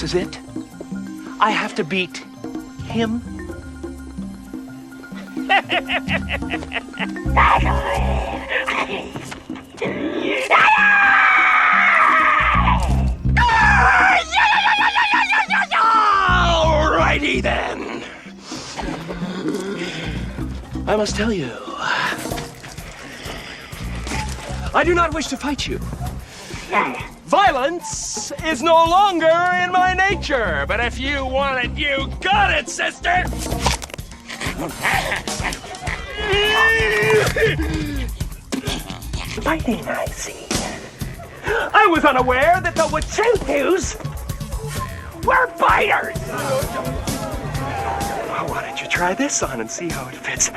This is it. I have to beat him. Alrighty then. I must tell you, I do not wish to fight you. Violence is no longer in my nature, but if you want it, you got it, sister! Fighting, I see. I was unaware that the Wachutus were biters! Well, why don't you try this on and see how it fits?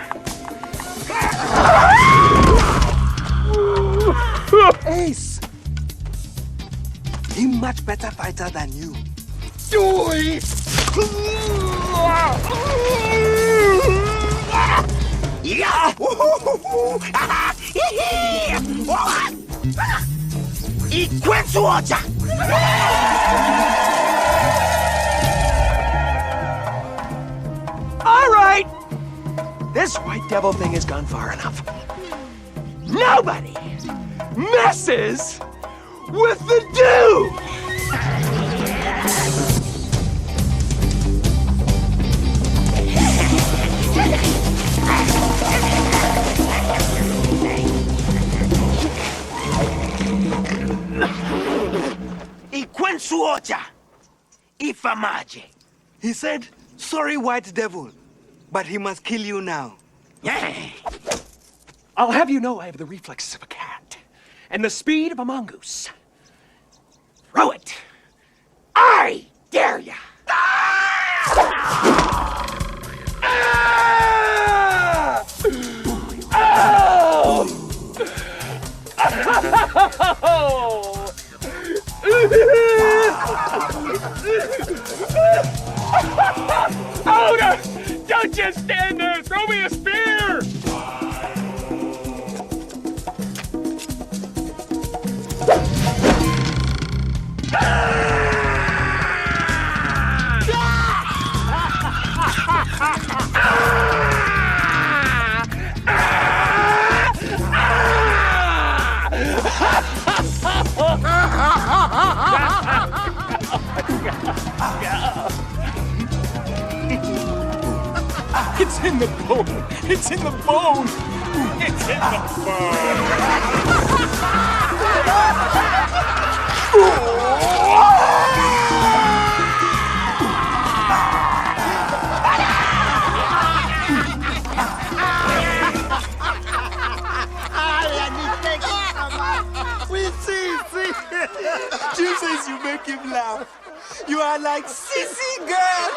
Ace! He's much better fighter than you. Do it! All right! This white devil thing has gone far enough. Nobody messes with the dude! He said, sorry, white devil, but he must kill you now. I'll have you know I have the reflexes of a cat and the speed of a mongoose. Throw it! I dare ya! Oh, no! Don't just stand there! Throw me a spear! It's in the bone! It's in the bone! It's in the bone! Jesus, you make him laugh. You are like sissy girl.